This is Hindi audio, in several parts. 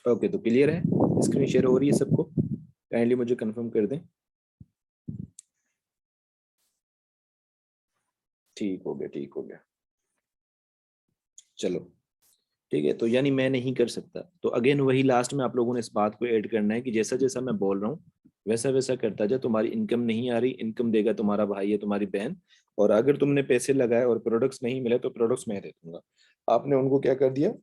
ओके, तो क्लियर है, स्क्रीन शेयर हो रही है सबको? काइंडली मुझे कंफर्म कर दें। ठीक हो गया, ठीक हो गया, चलो ठीक है। तो यानी मैं नहीं कर सकता, तो अगेन वही लास्ट में आप लोगों ने इस बात को ऐड करना है कि जैसा जैसा मैं बोल रहा हूँ वैसा वैसा करता जा। तुम्हारी इनकम नहीं आ रही, इनकम देगा तुम्हारा भाई या तुम्हारी बहन। और अगर तुमने पैसे लगाए और प्रोडक्ट्स नहीं मिले तो प्रोडक्ट्स मैं दे दूंगा। आपने उनको क्या कर दिया,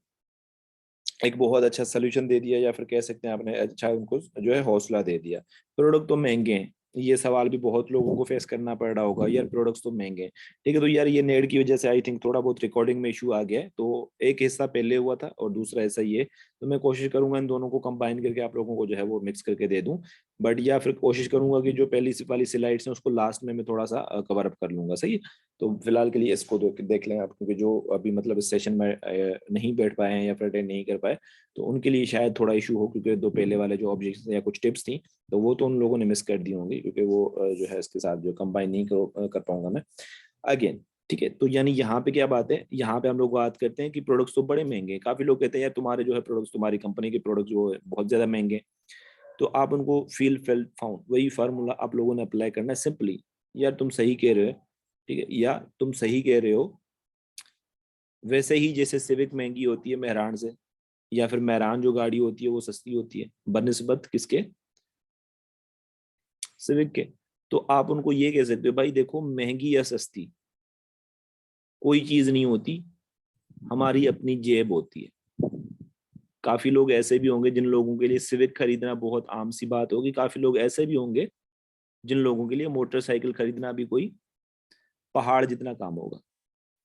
एक बहुत अच्छा सोल्यूशन दे दिया, या फिर कह सकते हैं आपने अच्छा उनको जो है हौसला दे दिया। प्रोडक्ट तो महंगे हैं, ये सवाल भी बहुत लोगों को फेस करना पड़ रहा होगा, यार प्रोडक्ट्स तो महंगे हैं। ठीक है, तो यार ये नेट की वजह से आई थिंक थोड़ा बहुत रिकॉर्डिंग में इशू आ गया है, तो एक हिस्सा पहले हुआ था और दूसरा ऐसा ही है। तो मैं कोशिश करूंगा इन दोनों को कंबाइन करके आप लोगों को जो है वो मिक्स करके दे दूं। बट या फिर कोशिश करूंगा कि जो पहली वाली स्लाइड्स हैं उसको लास्ट में मैं थोड़ा सा कवर अप कर लूंगा, सही है। तो फिलहाल के लिए इसको देख लें आप, क्योंकि जो अभी मतलब इस सेशन में नहीं बैठ पाए हैं या फिर अटेंड नहीं कर पाए, तो उनके लिए शायद थोड़ा इशू हो, क्योंकि दो पहले वाले जो ऑब्जेक्शन या कुछ टिप्स थी तो वो तो उन लोगों ने मिस कर दी होंगी, क्योंकि वो जो है इसके साथ जो कंबाइन नहीं कर पाऊंगा मैं अगेन। ठीक है, तो यानी यहाँ पे क्या बात है, यहाँ पे हम लोग बात करते हैं कि प्रोडक्ट्स तो बड़े महंगे हैं। काफी लोग कहते हैं यार तुम्हारे जो है प्रोडक्ट्स, तुम्हारी कंपनी के प्रोडक्ट्स जो है बहुत ज्यादा महंगे हैं। तो आप उनको फील फेल्ट फाउंड वही फार्मूला आप लोगों ने अप्लाई करना है सिंपली। यार तुम सही कह रहे हो, ठीक है, या तुम सही कह रहे हो, वैसे ही जैसे सिविक महंगी होती है मेहरान से, या फिर मेहरान जो गाड़ी होती है वो सस्ती होती है बनिस्बत किसके, सिविक के। तो आप उनको ये कह सकते हो भाई देखो महंगी या सस्ती कोई चीज नहीं होती, हमारी अपनी जेब होती है। काफी लोग ऐसे भी होंगे जिन लोगों के लिए सिविक खरीदना बहुत आम सी बात होगी, काफी लोग ऐसे भी होंगे जिन लोगों के लिए मोटरसाइकिल खरीदना भी कोई पहाड़ जितना काम होगा।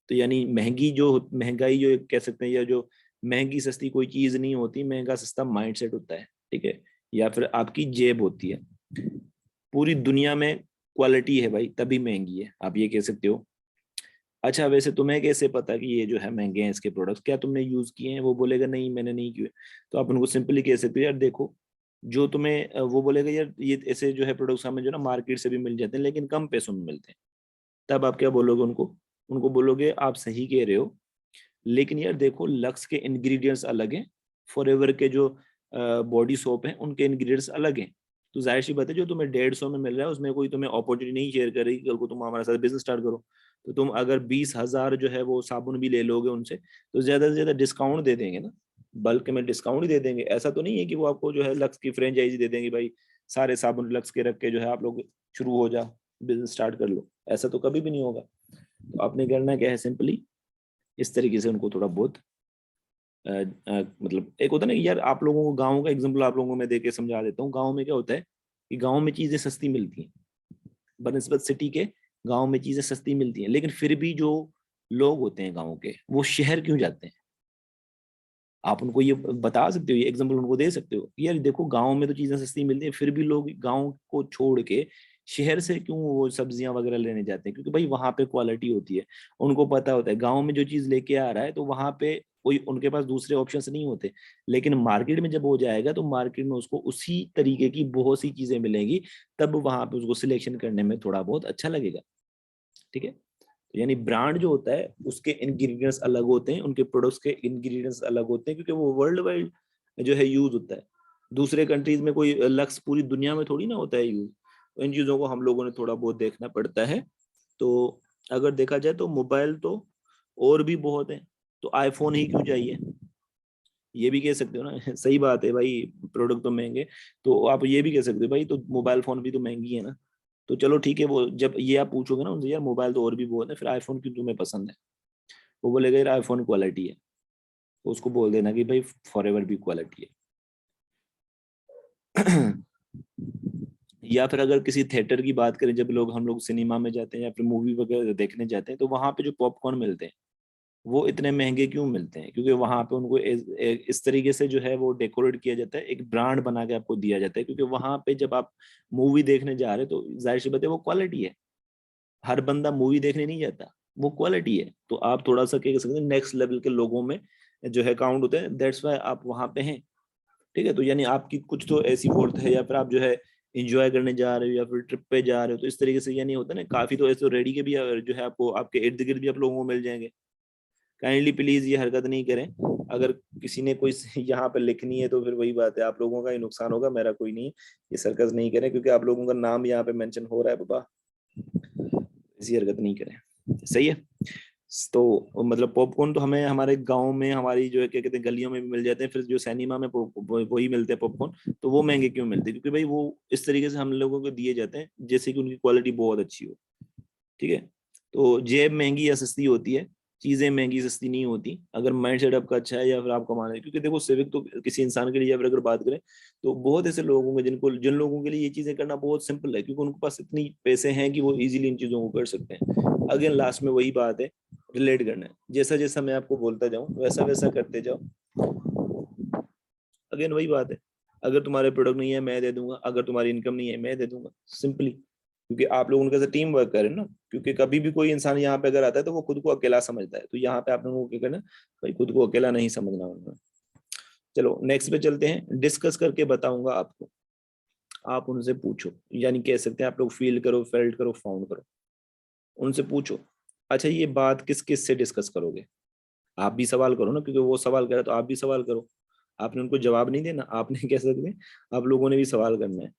तो यानी महंगी जो महंगाई जो कह सकते हैं, या जो महंगी सस्ती कोई चीज नहीं होती, महंगा सस्ता माइंडसेट होता है, ठीक है, या फिर आपकी जेब होती है। पूरी दुनिया में क्वालिटी है भाई तभी महंगी है, आप ये कह सकते हो। अच्छा वैसे तुम्हें कैसे पता कि ये जो है महंगे हैं इसके प्रोडक्ट्स, क्या तुमने यूज किए हैं? वो बोलेगा नहीं मैंने नहीं किए। तो आप उनको सिंपली कह सकते हो यार देखो, जो तुम्हें वो बोलेगा यार ये ऐसे जो है प्रोडक्ट्स हमें जो ना मार्केट से भी मिल जाते हैं लेकिन कम पैसों में मिलते हैं। तब आप क्या बोलोगे उनको, उनको बोलोगे आप सही कह रहे हो, लेकिन यार देखो लक्स के इंग्रेडिएंट्स अलग हैं, फॉरएवर के जो बॉडी सोप हैं उनके इंग्रेडिएंट्स अलग हैं। तो जाहिर सी बात है जो तुम्हें 150 में मिल रहा है उसमें कोई तुम्हें अपॉर्चुनिटी नहीं शेयर करेगी कल को तुम हमारे साथ बिजनेस स्टार्ट करो। तो तुम अगर 20,000 जो है वो साबुन भी ले लोगे उनसे तो ज्यादा से ज्यादा डिस्काउंट दे देंगे ना, बल्क में डिस्काउंट ही दे देंगे। ऐसा तो नहीं है कि वो आपको जो है लक्स की फ्रेंचाइजी दे देंगे, भाई सारे साबुन लक्स के रख के जो है आप लोग शुरू हो जाओ बिजनेस स्टार्ट कर लो। ऐसा तो कभी भी नहीं होगा। तो आपने करना क्या है, सिंपली इस तरीके से उनको थोड़ा बहुत मतलब एक होता है ना कि यार आप लोगों को गाँव का एग्जांपल आप लोगों को मैं देके समझा देता हूँ। गाँव में क्या होता है कि गाँव में चीजें सस्ती मिलती हैं बनस्बत सिटी के, गाँव में चीजें सस्ती मिलती हैं, लेकिन फिर भी जो लोग होते हैं गाँव के वो शहर क्यों जाते हैं? आप उनको ये बता सकते हो, ये एग्जांपल उनको दे सकते हो कि यार देखो गाँव में तो चीजें सस्ती मिलती हैं फिर भी लोग गाँव को छोड़ के शहर से क्यों वो सब्जियां वगैरह लेने जाते हैं, क्योंकि भाई वहां पे क्वालिटी होती है। उनको पता होता है गाँव में जो चीज लेके आ रहा है तो वहां पे कोई उनके पास दूसरे ऑप्शंस नहीं होते। लेकिन मार्केट में जब हो जाएगा तो मार्केट में उसको उसी तरीके की बहुत सी चीजें मिलेंगी, तब वहां पे उसको सिलेक्शन करने में थोड़ा बहुत अच्छा लगेगा। ठीक है, तो यानी ब्रांड जो होता है उसके इंग्रेडिएंट्स अलग होते हैं, उनके प्रोडक्ट्स के इंग्रेडिएंट्स अलग होते हैं, क्योंकि वो वर्ल्ड वाइड जो है यूज होता है। दूसरे कंट्रीज में कोई लक्स पूरी दुनिया में थोड़ी ना होता है यूज। तो इन चीजों को हम लोगों ने थोड़ा बहुत देखना पड़ता है। तो अगर देखा जाए तो मोबाइल तो और भी बहुत है, तो आईफोन ही क्यों चाहिए, ये भी कह सकते हो ना सही बात है भाई, प्रोडक्ट तो महंगे। तो आप ये भी कह सकते हो भाई तो मोबाइल फोन भी तो महंगी है ना। तो चलो ठीक है, वो जब ये आप पूछोगे ना उनसे यार मोबाइल तो और भी बहुत है फिर आईफोन क्यों तुम्हें पसंद है, वो बोलेगा यार आईफोन क्वालिटी है। तो उसको बोल देना कि भाई फॉरएवर भी क्वालिटी है। या फिर अगर किसी थिएटर की बात करें, जब लोग हम लोग सिनेमा में जाते हैं या फिर मूवी वगैरह देखने जाते हैं तो वहां पे जो पॉपकॉर्न मिलते हैं वो इतने महंगे क्यों मिलते हैं, क्योंकि वहां पे उनको इस तरीके से जो है वो डेकोरेट किया जाता है, एक ब्रांड बना के आपको दिया जाता है, क्योंकि वहां पे जब आप मूवी देखने जा रहे हो तो जाहिर सी बात है वो क्वालिटी है। हर बंदा मूवी देखने नहीं जाता, वो क्वालिटी है। तो आप थोड़ा सा क्या कह सकते हैं नेक्स्ट लेवल के लोगों में जो है काउंट होते हैं, दैट्स वाई आप वहां पे हैं। ठीक है, तो यानी आपकी कुछ तो ऐसी वर्थ है, या फिर आप जो है इंजॉय करने जा रहे हो या फिर ट्रिप पे जा रहे हो, तो इस तरीके से ये नहीं होता ना। काफी तो ऐसे रेडी के भी जो है आपको आपके इर्द गिर्द भी आप लोगों को मिल जाएंगे। काइंडली प्लीज ये हरकत नहीं करें। अगर किसी ने कोई यहाँ पे लिखनी है तो फिर वही बात है, आप लोगों का ही नुकसान होगा, मेरा कोई नहीं। ये सर्कस नहीं करें क्योंकि आप लोगों का नाम यहाँ पे मेंशन हो रहा है बाबा, ऐसी हरकत नहीं करें। सही है। तो मतलब पॉपकॉर्न तो हमें हमारे गांव में, हमारी जो है क्या कहते हैं गलियों में भी मिल जाते हैं। फिर जो सिनेमा में वही मिलते हैं पॉपकॉर्न, तो वो महंगे क्यों मिलते हैं? क्योंकि भाई वो इस तरीके से हम लोगों को दिए जाते हैं जैसे कि उनकी क्वालिटी बहुत अच्छी हो। ठीक है। तो जेब महंगी या सस्ती होती है, चीजें महंगी सस्ती नहीं होती अगर माइंड सेट आपका अच्छा है या फिर आप कमा रहे हैं। क्योंकि देखो सिविक तो किसी इंसान के लिए या फिर अगर बात करें तो बहुत ऐसे लोग होंगे जिन लोगों के लिए ये चीजें करना बहुत सिंपल है, क्योंकि उनके पास इतनी पैसे हैं कि वो इजीली इन चीजों को कर सकते हैं। अगेन लास्ट में वही बात है, रिलेट करना है। जैसा जैसा मैं आपको बोलता जाऊं वैसा वैसा करते जाओ। अगेन वही बात है, अगर तुम्हारे प्रोडक्ट नहीं है मैं दे दूंगा, अगर तुम्हारी इनकम नहीं है मैं दे दूंगा, सिंपली। क्योंकि आप लोग उनके साथ टीम वर्क करें ना। क्योंकि कभी भी कोई इंसान यहाँ पे अगर आता है तो वो खुद को अकेला समझता है, तो यहाँ पे आप लोगों को क्या करना, भाई खुद को अकेला नहीं समझना उन्होंने। चलो नेक्स्ट पे चलते हैं। डिस्कस करके बताऊंगा आपको, आप उनसे पूछो, यानी कह सकते हैं आप लोग फील करो, फेल्ट करो, फाउंड करो, उनसे पूछो। अच्छा ये बात किस किस से डिस्कस करोगे? आप भी सवाल करो ना, क्योंकि वो सवाल करे तो आप भी सवाल करो। आपने उनको जवाब नहीं देना, आपने कह सकते हैं आप लोगों ने भी सवाल करना है।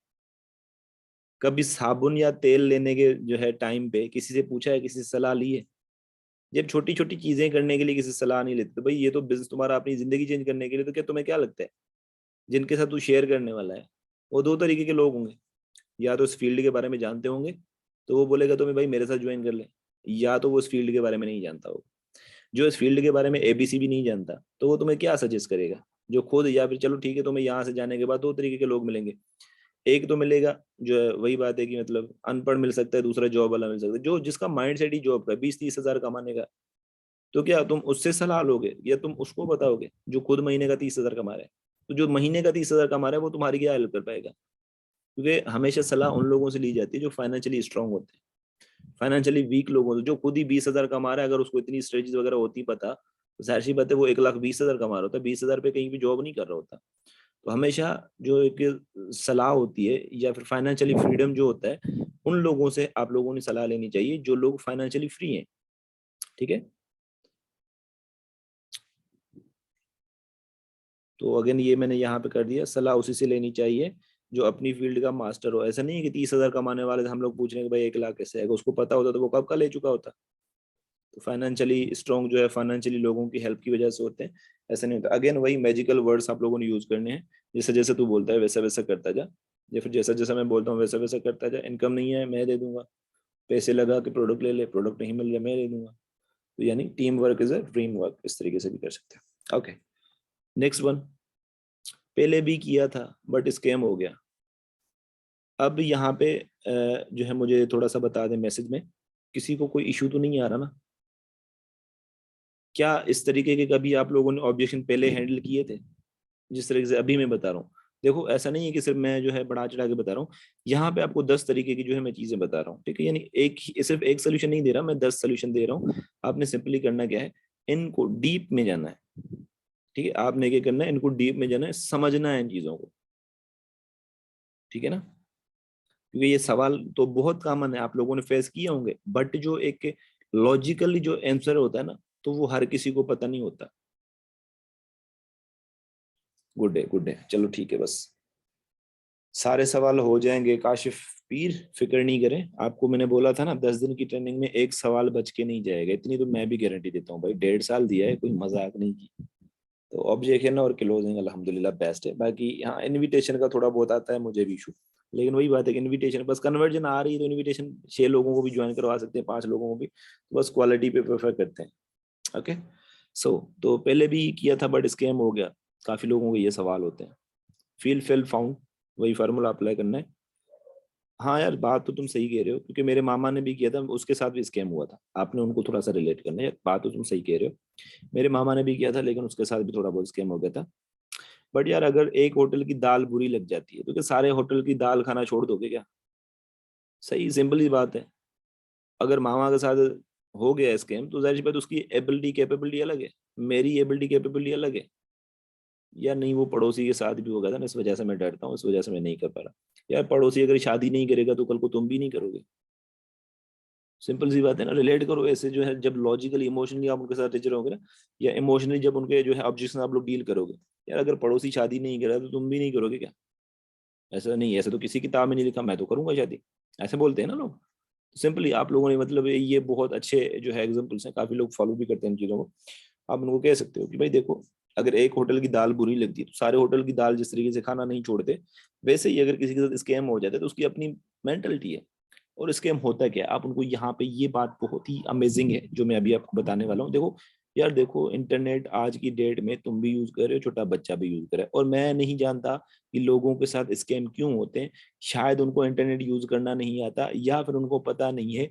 कभी साबुन या तेल लेने के जो है टाइम पे किसी से पूछा है, किसी से सलाह ली है? जब छोटी छोटी चीजें करने के लिए किसी से सलाह नहीं लेते, तो भाई ये तो बिजनेस तुम्हारा अपनी जिंदगी चेंज करने के लिए, तो क्या तुम्हें क्या लगता है जिनके साथ तू शेयर करने वाला है वो दो तरीके के लोग होंगे। या तो इस फील्ड के बारे में जानते होंगे तो वो बोलेगा तुम्हें भाई मेरे साथ ज्वाइन कर ले, या तो वो इस फील्ड के बारे में नहीं जानता होगा। जो इस फील्ड के बारे में एबीसी भी नहीं जानता तो वो तुम्हें क्या सजेस्ट करेगा? जो खुद, या फिर चलो ठीक है तुम्हें यहाँ से जाने के बाद दो तरीके के लोग मिलेंगे। एक तो मिलेगा जो है वही बात है कि मतलब अनपढ़ मिल सकता है, दूसरा जॉब वाला मिल सकता है, जो जिसका माइंड सेट ही जॉब का 20-30 हजार कमाने का। तो क्या तुम उससे सलाह लोगे या तुम उसको बताओगे जो खुद महीने का 30 हजार कमा रहा है? तो जो महीने का 30 हजार कमा रहा है वो तुम्हारी क्या हेल्प कर पाएगा? क्योंकि हमेशा सलाह उन लोगों से ली जाती है जो फाइनेंशियली स्ट्रांग होते हैं। फाइनेंशियली वीक लोगों से, जो खुद ही 20 हजार कमा रहा है, अगर उसको इतनी स्ट्रेटेजी वगैरह होती पता, तो जाहिर सी बात है वो 1,20,000 कमा रहा होता, 20 हजार पे कहीं भी जॉब नहीं कर रहा होता। तो हमेशा जो एक सलाह होती है या फिर फाइनेंशियली फ्रीडम जो होता है, उन लोगों से आप लोगों ने सलाह लेनी चाहिए जो लोग फाइनेंशियली फ्री हैं। ठीक है। तो अगेन ये मैंने यहाँ पे कर दिया, सलाह उसी से लेनी चाहिए जो अपनी फील्ड का मास्टर हो। ऐसा नहीं है कि 30 हजार कमाने वाले से हम लोग पूछ रहे हैं कि भाई 1 लाख कैसे आएगा, उसको पता होता तो वो कब का ले चुका होता। तो फाइनेंशियली स्ट्रॉन्ग जो है फाइनेंशियली लोगों की हेल्प की वजह से होते हैं, ऐसा नहीं होता। अगेन वही मैजिकल वर्ड्स आप लोगों ने यूज करने हैं, जैसे जैसे तू बोलता है वैसा वैसा करता जा, या फिर जैसा जैसा मैं बोलता हूँ वैसा वैसा करता जा। इनकम नहीं है मैं दे दूंगा, पैसे लगा के प्रोडक्ट ले ले, प्रोडक्ट नहीं मिल रहा मैं दे दूंगा। तो यानी team work is a dream work, इस तरीके से भी कर सकते हैं। Okay next one. पहले भी किया था बट स्कैम हो गया। अब यहाँ पे जो है मुझे थोड़ा सा बता दें मैसेज में, किसी को कोई इशू तो नहीं आ रहा ना? क्या इस तरीके के कभी आप लोगों ने ऑब्जेक्शन पहले हैंडल किए थे जिस तरीके से अभी मैं बता रहा हूँ? देखो ऐसा नहीं है कि सिर्फ मैं जो है बढ़ा चढ़ा के बता रहा हूँ, यहाँ पे आपको 10 तरीके की जो है मैं चीजें बता रहा हूँ। ठीक है, यानी सिर्फ एक सोल्यूशन नहीं दे रहा, मैं 10 सोल्यूशन दे रहा हूँ। आपने सिंपली करना क्या है, इनको डीप में जाना है। ठीक है, आपने क्या करना है, इनको डीप में जाना है, समझना है इन चीजों को। ठीक है ना? क्योंकि ये सवाल तो बहुत कॉमन है, आप लोगों ने फेस किए होंगे, बट जो एक लॉजिकली जो आंसर होता है ना, तो वो हर किसी को पता नहीं होता। गुड डे गुड डे, चलो ठीक है, बस सारे सवाल हो जाएंगे काशिफ पीर, फिक्र नहीं करें। आपको मैंने बोला था ना 10 दिन की ट्रेनिंग में एक सवाल बच के नहीं जाएगा, इतनी तो मैं भी गारंटी देता हूँ भाई। 1.5 साल दिया है, कोई मजाक नहीं की। तो ऑब्जेक्शन और क्लोजिंग अल्हम्दुलिल्लाह बेस्ट है। बाकी यहाँ इनविटेशन का थोड़ा बहुत आता है मुझे भी इशू, लेकिन वही बात है कि इनविटेशन बस कन्वर्जन आ रही है, तो इनविटेशन 6 लोगों को भी ज्वाइन करवा सकते हैं, 5 लोगों को भी, तो बस क्वालिटी पे प्रेफर करते हैं। ओके सो तो पहले भी किया था बट स्कैम हो गया, काफी लोगों के ये सवाल होते हैं। फील फेल फाउंड, वही फार्मूला अप्लाई करना है। हाँ यार बात तो तुम सही कह रहे हो, क्योंकि मेरे मामा ने भी किया था, उसके साथ भी स्कैम हुआ था। आपने उनको थोड़ा सा रिलेट करना है, बात तो तुम सही कह रहे हो। मेरे मामा ने भी किया था लेकिन उसके साथ भी थोड़ा बहुत स्कैम हो गया था। बट यार अगर एक होटल की दाल बुरी लग जाती है तो क्या सारे होटल की दाल खाना छोड़ दोगे क्या? सही सिंपल ही बात है। अगर मामा के साथ हो गया स्कैम तो जाहिर सी बात उसकी एबिलिटी कैपेबिलिटी अलग है, मेरी एबिलिटी कैपेबिलिटी अलग है। यार नहीं, वो पड़ोसी के साथ भी हो गया था ना, इस वजह से मैं डरता हूँ, इस वजह से मैं नहीं कर पा रहा। यार पड़ोसी अगर शादी नहीं करेगा तो कल को तुम भी नहीं करोगे। सिंपल सी बात है ना, रिलेट करो ऐसे जो है, जब लॉजिकली इमोशनली आप उनके साथ टीचर होगे ना, या इमोशनली जब उनके जो है ऑब्जेक्शन आप लोग डील करोगे। यार अगर पड़ोसी शादी नहीं कर रहा तो तुम भी नहीं करोगे क्या? ऐसा नहीं, ऐसा तो किसी किताब में नहीं लिखा मैं तो करूंगा शादी, ऐसे बोलते हैं ना लोग। सिंपली आप लोगों ने मतलब ये बहुत अच्छे जो है एग्जाम्पल्स हैं, काफी लोग फॉलो भी करते हैं इन चीजों को। आप उनको कह सकते हो कि भाई देखो, अगर एक होटल की दाल बुरी लगती है तो सारे होटल की दाल जिस तरीके से खाना नहीं छोड़ते, वैसे ही अगर किसी के साथ स्कैम हो जाता है तो उसकी अपनी मेंटलिटी है। और स्कैम होता क्या है, आप उनको यहाँ पे, ये बात बहुत ही अमेजिंग है जो मैं अभी आपको बताने वाला हूँ। देखो यार, देखो इंटरनेट आज की डेट में तुम भी यूज कर रहे हो, छोटा बच्चा भी यूज कर रहा है, और मैं नहीं जानता कि लोगों के साथ स्कैम क्यों होते हैं। शायद उनको इंटरनेट यूज करना नहीं आता, या फिर उनको पता नहीं है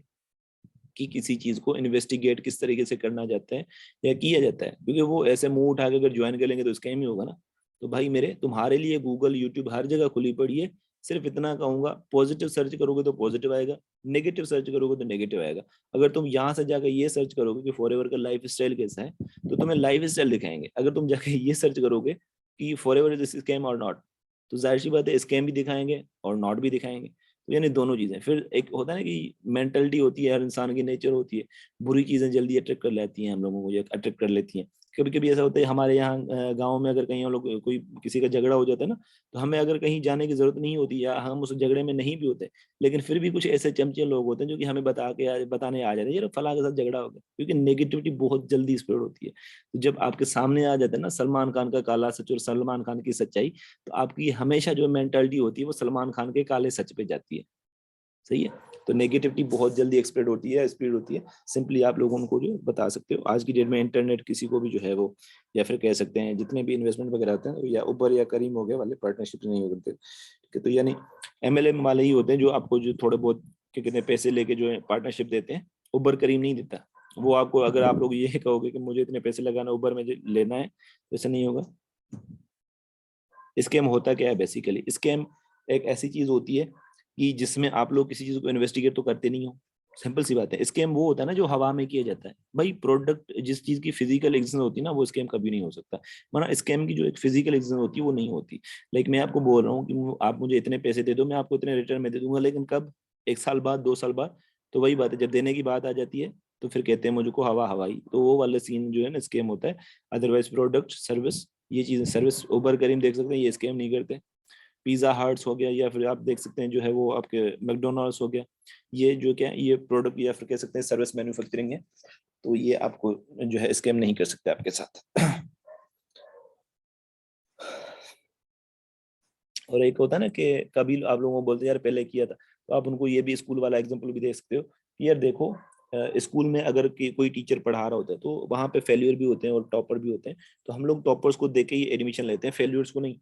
कि किसी चीज को इन्वेस्टिगेट किस तरीके से करना जाता है या किया जाता है। क्योंकि वो ऐसे मुंह उठा के अगर ज्वाइन कर लेंगे तो स्कैम ही होगा ना। तो भाई मेरे, तुम्हारे लिए गूगल, यूट्यूब हर जगह खुली पड़ी है। सिर्फ इतना कहूंगा, पॉजिटिव सर्च करोगे तो पॉजिटिव आएगा, नेगेटिव सर्च करोगे तो नेगेटिव आएगा। अगर तुम यहाँ से जाकर ये सर्च करोगे कि फॉरएवर का लाइफ स्टाइल कैसा है, तो तुम्हें लाइफ स्टाइल दिखाएंगे। अगर तुम जाके ये सर्च करोगे कि फॉरएवर इज स्कैम और नॉट, तो जाहिर सी बात है स्कैम भी दिखाएंगे और नॉट भी दिखाएंगे। तो यानी दोनों चीजें। फिर एक होता है ना कि मेंटलिटी होती है, हर इंसान की नेचर होती है, बुरी चीजें जल्दी अट्रैक्ट कर लेती हैं हम लोगों को, या अट्रैक्ट कर लेती हैं। कभी कभी ऐसा होता है हमारे यहाँ गांव में, अगर कहीं हम लोग कोई किसी का झगड़ा हो जाता है ना, तो हमें अगर कहीं जाने की जरूरत नहीं होती, या हम उस झगड़े में नहीं भी होते, लेकिन फिर भी कुछ ऐसे चमचे लोग होते हैं जो कि हमें बताने आ जाते हैं, यार फलां के साथ झगड़ा हो गया, क्योंकि नेगेटिविटी बहुत जल्दी स्प्रेड होती है। तो जब आपके सामने आ जाता है ना सलमान खान का काला सच और सलमान खान की सच्चाई, तो आपकी हमेशा जो मेंटालिटी होती है वो सलमान खान के काले सच पे जाती है। सही है। तो नेगेटिविटी बहुत जल्दी एक्सप्रेड होती है, स्प्रेड होती है। सिंपली आप लोगों को जो बता सकते हो, आज की डेट में इंटरनेट किसी को भी जो है वो, या फिर कह सकते हैं जितने भी इन्वेस्टमेंट वगैरह होते हैं, या उबर या करीम हो गए वाले पार्टनरशिप नहीं करते, ठीक है। तो यानी एमएलएम वाले ही होते हैं जो आपको जो थोड़े बहुत के कितने पैसे लेके जो है पार्टनरशिप देते हैं। उबर करीम नहीं देता। वो आपको, अगर आप लोग ये कहोगे कि मुझे इतने पैसे लगाना उबर में लेना है, तो ऐसा नहीं होगा। स्कैम होता क्या है बेसिकली, स्कैम एक ऐसी चीज होती है कि जिसमें आप लोग किसी चीज को इन्वेस्टिगेट तो करते नहीं हो। सिंपल सी बात है, स्कैम वो होता है ना जो हवा में किया जाता है। भाई प्रोडक्ट, जिस चीज की फिजिकल एग्जिस्टेंस होती है ना, वो स्कैम कभी नहीं हो सकता। माना स्कैम की जो एक फिजिकल एग्जिस्टेंस होती है वो नहीं होती। लाइक मैं आपको बोल रहा हूँ कि आप मुझे इतने पैसे दे दो, मैं आपको इतने रिटर्न में दे दूंगा, लेकिन कब? 1 साल बाद, 2 साल बाद। तो वही बात है, जब देने की बात आ जाती है तो फिर कहते हैं मुझको हवा हवाई, तो वो वाला सीन जो है ना स्कैम होता है। अदरवाइज प्रोडक्ट, सर्विस, ये चीजें, सर्विस उबर करीम देख सकते हैं, ये स्कैम नहीं करते। पिज्जा हट्स हो गया, या फिर आप देख सकते हैं जो है वो आपके मैकडोनल्ड्स हो गया, ये जो क्या है, ये प्रोडक्ट या फिर कह सकते हैं सर्विस मैन्युफैक्चरिंग है। तो ये आपको जो है स्कैम नहीं कर सकते आपके साथ। और एक होता है ना कि कभी आप लोगों को बोलते हैं यार पहले किया था, तो आप उनको ये भी स्कूल वाला एग्जांपल भी दे सकते हो कि यार देखो, स्कूल में अगर कोई टीचर पढ़ा रहा होता है तो वहां पे फेल्यूर भी होते हैं और टॉपर भी होते हैं। तो हम लोग टॉपर्स को देके ही एडमिशन लेते हैं, फेल्यूर्स को नहीं।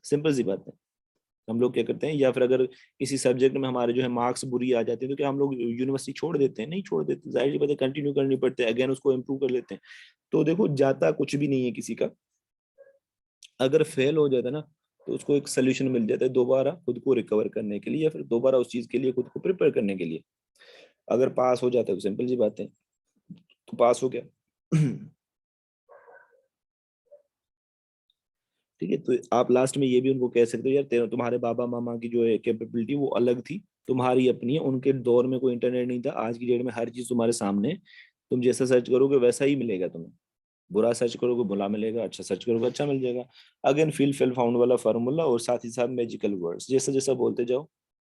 सिंपल सी बात है। हम लोग क्या करते हैं, या फिर अगर किसी सब्जेक्ट में हमारे जो है मार्क्स बुरी आ जाते हैं, तो क्या हम लोग यूनिवर्सिटी छोड़ देते हैं? नहीं छोड़ देते, जाहिर सी बात है कंटिन्यू करनी पड़ती है, अगेन उसको इम्प्रूव कर लेते हैं। तो देखो, जाता कुछ भी नहीं है किसी का। अगर फेल हो जाता है ना, तो उसको एक सोल्यूशन मिल जाता है दोबारा खुद को रिकवर करने के लिए, या फिर दोबारा उस चीज के लिए खुद को प्रिपेयर करने के लिए। अगर पास हो जाता है तो सिंपल सी बात है, तो पास हो गया। ठीक है। तो आप लास्ट में ये भी उनको कह सकते हो, यार तुम्हारे बाबा मामा की जो है कैपेबिलिटी वो अलग थी, तुम्हारी अपनी है। उनके दौर में कोई इंटरनेट नहीं था, आज की डेट में हर चीज तुम्हारे सामने है। तुम जैसा सर्च करोगे वैसा ही मिलेगा तुम्हें। बुरा सर्च करोगे बुरा मिलेगा, अच्छा सर्च करोगे अच्छा मिल जाएगा। अगेन फील फेल फाउंड वाला फार्मूला, और साथ ही साथ मैजिकल वर्ड्स, जैसा जैसा बोलते जाओ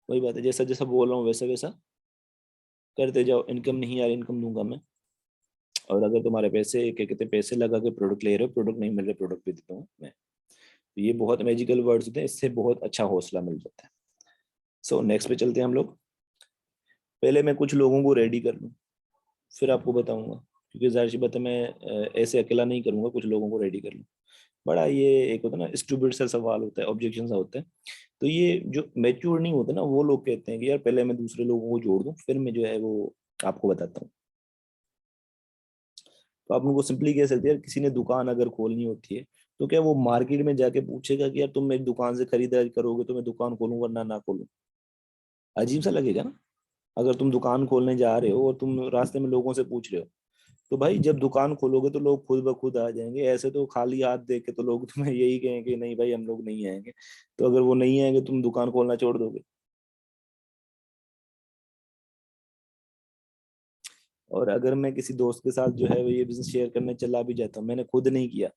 वही बात है, जैसा जैसा बोल रहा हूँ वैसा वैसा करते जाओ। इनकम नहीं यार, इनकम दूंगा मैं। और अगर तुम्हारे पैसे, क्या कहते हैं, पैसे लगा के प्रोडक्ट ले रहे हो, प्रोडक्ट नहीं मिल रहे, प्रोडक्ट भी देता हूँ मैं। तो ये बहुत मैजिकल वर्ड्स होते हैं, इससे बहुत अच्छा हौसला मिल जाता है। सो नेक्स्ट पे चलते हैं हम लोग। पहले मैं कुछ लोगों को रेडी कर लूँ, फिर आपको बताऊंगा, क्योंकि जाहिर सी बात है मैं ऐसे अकेला नहीं करूंगा, कुछ लोगों को रेडी कर लूँ। बड़ा ये एक होता है ना स्टूपिड सा सवाल होता है, ऑब्जेक्शन सा होता है। तो ये जो मैच्योर नहीं होते ना, वो लोग कहते हैं कि यार पहले मैं दूसरे लोगों को जोड़ दूं, फिर मैं जो है वो आपको बताता हूँ। तो आप उनको सिंपली कह सकते हैं, यार किसी ने दुकान अगर खोलनी होती है, तो क्या वो मार्केट में जाके पूछेगा कि यार तुम मेरी दुकान से खरीदारी करोगे तो मैं दुकान खोलूं वरना ना खोलूं? अजीब सा लगेगा ना। अगर तुम दुकान खोलने जा रहे हो और तुम रास्ते में लोगों से पूछ रहे हो तो भाई जब दुकान खोलोगे तो लोग खुद ब खुद आ जाएंगे, ऐसे तो खाली हाथ देख के तो लोग तुम्हें यही कहेंगे कि नहीं भाई हम लोग नहीं आएंगे। तो अगर वो नहीं आएंगे तुम दुकान खोलना छोड़ दोगे। और अगर मैं किसी दोस्त के साथ जो है वो ये बिजनेस शेयर करने चला भी जाता हूँ, मैंने खुद नहीं किया,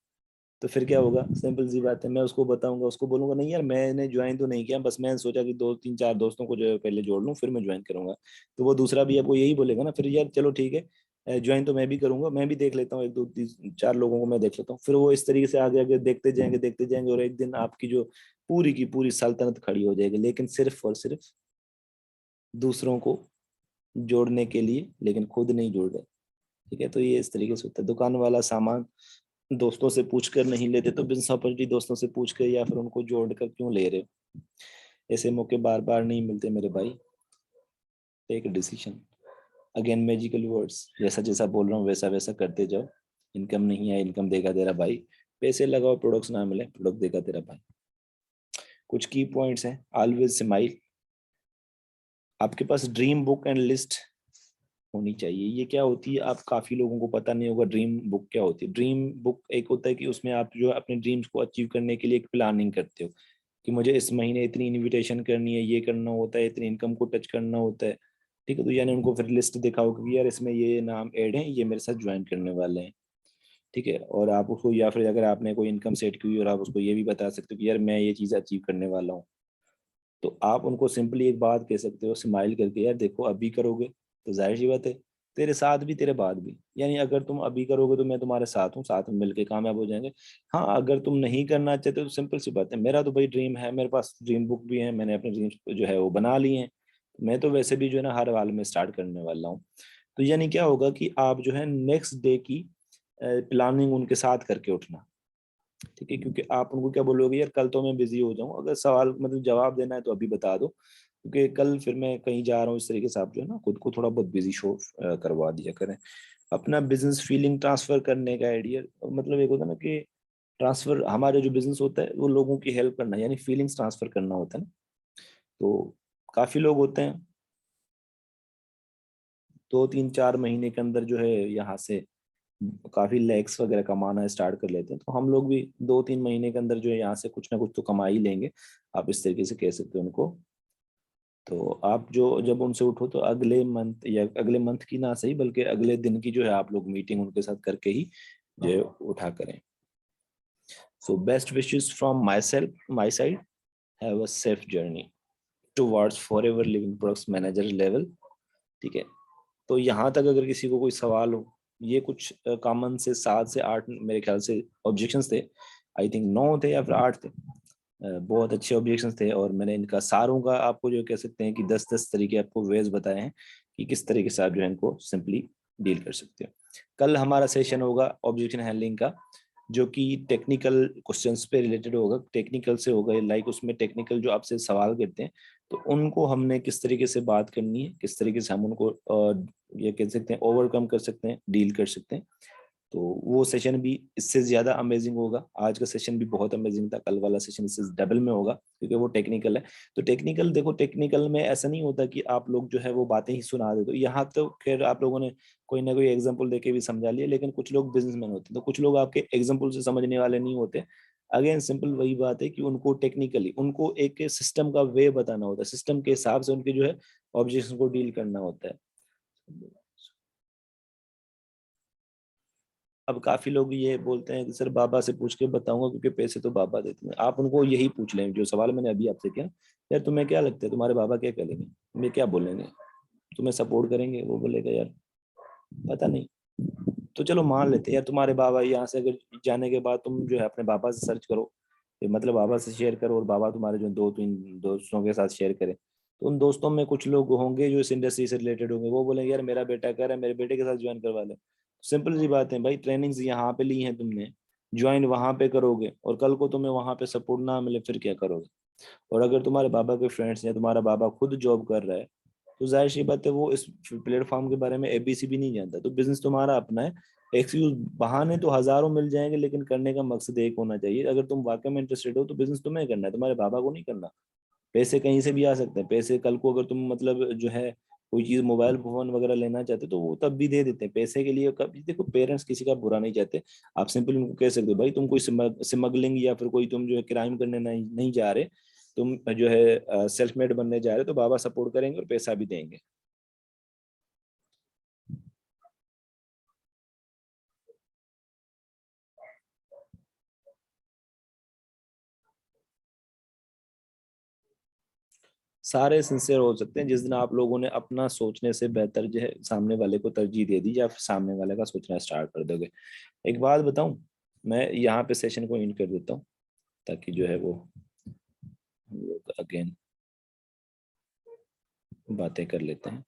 तो फिर क्या होगा? सिंपल सी बात है, मैं उसको बताऊंगा, उसको बोलूंगा नहीं यार मैंने ज्वाइन तो नहीं किया, बस मैंने सोचा कि दो तीन चार दोस्तों को जो है पहले जोड़ लूं फिर मैं ज्वाइन करूंगा। तो वो दूसरा भी आपको यही बोलेगा ना, फिर यार चलो ठीक है ज्वाइन तो मैं भी करूंगा, मैं भी देख लेता हूँ एक दो तीन चार लोगों को मैं देख लेता हूँ, फिर वो इस तरीके से आगे आगे देखते जाएंगे और एक दिन आपकी जो पूरी की पूरी सल्तनत खड़ी हो जाएगी, लेकिन सिर्फ और सिर्फ दूसरों को जोड़ने के लिए, लेकिन खुद नहीं जोड़ रहे। ठीक है, तो ये इस तरीके से होता है। दुकान वाला सामान दोस्तों से पूछ कर नहीं लेते, तो बिजनेस अपॉर्चुनिटी दोस्तों से पूछ कर या फिर उनको जोड़ कर क्यों ले रहे हो? ऐसे मौके बार बार नहीं मिलते मेरे भाई। Take decision. Again magical words, जैसा जैसा बोल रहा हूँ वैसा वैसा करते जाओ। इनकम नहीं है, इनकम देगा तेरा भाई। पैसे लगाओ, प्रोडक्ट्स ना मिले, प्रोडक्ट देगा तेरा भाई। कुछ की पॉइंट्स हैं। Always smile. आपके पास ड्रीम बुक एंड लिस्ट होनी चाहिए। ये क्या होती है, आप काफी लोगों को पता नहीं होगा ड्रीम बुक क्या होती है। ड्रीम बुक एक होता है कि उसमें आप जो अपने ड्रीम्स को अचीव करने के लिए एक प्लानिंग करते हो, कि मुझे इस महीने इतनी इनविटेशन करनी है, ये करना होता है, इतनी इनकम को टच करना होता है। ठीक है, तो यानी उनको फिर लिस्ट दिखाओ कि यार इसमें ये नाम ऐड है, ये मेरे साथ ज्वाइन करने वाले हैं। ठीक है, और आप उसको, या फिर अगर आपने कोई इनकम सेट की हुई और आप उसको ये भी बता सकते हो कि यार मैं ये चीज़ अचीव करने वाला हूँ, तो आप उनको सिंपली एक बात कह सकते हो स्माइल करके, यार देखो अभी करोगे तो जाहिर सी बात है तेरे साथ भी तेरे बाद भी, यानी अगर तुम अभी करोगे तो मैं तुम्हारे साथ हूँ, साथ में मिलके कामयाब हो जाएंगे। हाँ अगर तुम नहीं करना चाहते तो सिंपल सी बात है, मेरा तो भाई ड्रीम है, मेरे पास ड्रीम बुक भी है, मैंने अपने ड्रीम जो है वो बना लिए हैं। मैं तो वैसे भी जो है ना हर हाल में स्टार्ट करने वाला हूँ। तो यानी क्या होगा कि आप जो है नेक्स्ट डे की प्लानिंग उनके साथ करके उठना। ठीक है, क्योंकि आप उनको क्या बोलोगे, यार कल तो मैं बिजी हो जाऊँ, अगर सवाल मतलब जवाब देना है तो अभी बता दो, क्योंकि कल फिर मैं कहीं जा रहा हूँ, इस तरीके से आप जो है ना खुद को थोड़ा बहुत बिजी शो करवा दिया करें। अपना बिजनेस फीलिंग ट्रांसफर करने का आइडिया, मतलब एक होता है ना कि ट्रांसफर, हमारे जो बिजनेस होता है वो लोगों की हेल्प करना, यानी फीलिंग्स ट्रांसफर करना होता है ना। तो काफी लोग होते हैं 2 3 4 महीने के अंदर जो है यहाँ से काफी लैक्स वगैरह कमाना स्टार्ट कर लेते हैं, तो हम लोग भी 2 3 महीने के अंदर जो है यहाँ से कुछ ना कुछ तो कमा ही लेंगे। आप इस तरीके से कह सकते हो उनको। तो आप जो जब उनसे उठो तो अगले मंथ, या अगले मंथ की ना सही बल्कि अगले दिन की जो है आप लोग मीटिंग उनके साथ करके ही जो है उठा करें। So best wishes from my side. Have a safe journey towards forever living products manager level. ठीक है, तो यहाँ तक अगर किसी को कोई सवाल हो, ये कुछ कॉमन से 7 से 8 मेरे ख्याल से ऑब्जेक्शंस थे। आई थिंक 9 थे या फिर 8 थे। बहुत अच्छे ऑब्जेक्शंस थे, और मैंने इनका सारों का आपको जो कह सकते हैं कि 10 10 तरीके आपको वेज बताए हैं कि किस तरीके से आप जो है इनको सिंपली डील कर सकते हो। कल हमारा सेशन होगा ऑब्जेक्शन हैंडलिंग का, जो कि टेक्निकल क्वेश्चंस पे रिलेटेड होगा, टेक्निकल से होगा, लाइक उसमें टेक्निकल जो आपसे सवाल करते हैं तो उनको हमने किस तरीके से बात करनी है, किस तरीके से हम उनको ये कह सकते हैं ओवरकम कर सकते हैं, डील कर सकते हैं। तो वो सेशन भी इससे ज्यादा अमेजिंग होगा। आज का सेशन भी बहुत अमेजिंग था, कल वाला सेशन इससे डबल में होगा क्योंकि वो टेक्निकल है। तो टेक्निकल देखो, टेक्निकल में ऐसा नहीं होता कि आप लोग जो है वो बातें ही सुना दे, तो यहाँ तो खैर आप लोगों ने कोई ना कोई एग्जाम्पल देके भी समझा लिया, लेकिन कुछ लोग बिजनेसमैन होते हैं तो कुछ लोग आपके एग्जाम्पल से समझने वाले नहीं होते। अगेन सिंपल वही बात है कि उनको टेक्निकली उनको एक सिस्टम का वे बताना होता है, सिस्टम के हिसाब से उनके जो है ऑब्जेक्शन को डील करना होता है। अब काफी लोग ये बोलते हैं कि सर बाबा से पूछ के बताऊंगा क्योंकि पैसे तो बाबा देते हैं। आप उनको यही पूछ लें जो सवाल मैंने अभी आपसे किया, यार तुम्हें क्या लगता है तुम्हारे बाबा क्या करेंगे, मैं क्या बोलेंगे, तुम्हें सपोर्ट करेंगे? वो बोलेगा यार पता नहीं। तो चलो मान लेते हैं यार तुम्हारे बाबा, यहाँ से अगर जाने के बाद तुम जो है अपने बाबा से सर्च करो, मतलब बाबा से शेयर करो, और बाबा तुम्हारे जो 2 3 दोस्तों के साथ शेयर करें, तो उन दोस्तों में कुछ लोग होंगे जो इस इंडस्ट्री से रिलेटेड होंगे, वो बोलेंगे यार मेरा बेटा कर रहा है, मेरे बेटे के साथ ज्वाइन करवा ले। सिंपल सी बात है भाई, ट्रेनिंग्स यहाँ पे ली हैं तुमने, ज्वाइन वहां पे करोगे और कल को तुम्हें वहां पे सपोर्ट ना मिले फिर क्या करोगे? और अगर तुम्हारे बाबा के फ्रेंड्स या तुम्हारा बाबा खुद जॉब कर रहा है, तो जाहिर सी बात है वो इस प्लेटफॉर्म के बारे में एबीसी भी नहीं जानता। तो बिजनेस तुम्हारा अपना है। एक्सक्यूज बहाने तो हजारों मिल जाएंगे, लेकिन करने का मकसद एक होना चाहिए। अगर तुम वाकई में इंटरेस्टेड हो तो बिजनेस तुम्हें करना है, तुम्हारे बाबा को नहीं करना। पैसे कहीं से भी आ सकते हैं, पैसे कल को अगर तुम मतलब जो है कोई चीज मोबाइल फोन वगैरह लेना चाहते तो वो तब भी दे देते हैं पैसे के लिए। कभी देखो पेरेंट्स किसी का बुरा नहीं चाहते, आप सिंपल उनको कह सकते हो भाई तुम कोई स्मगलिंग या फिर कोई तुम जो है क्राइम करने नहीं जा रहे, तुम जो है सेल्फ मेड बनने जा रहे हो, तो बाबा सपोर्ट करेंगे और पैसा भी देंगे। सारे सिंसियर हो सकते हैं जिस दिन आप लोगों ने अपना सोचने से बेहतर जो है सामने वाले को तरजीह दे दी या फिर सामने वाले का सोचना स्टार्ट कर दोगे। एक बात बताऊं, मैं यहाँ पे सेशन को एंड कर देता हूँ, ताकि जो है वो हम लोग अगेन बातें कर लेते हैं।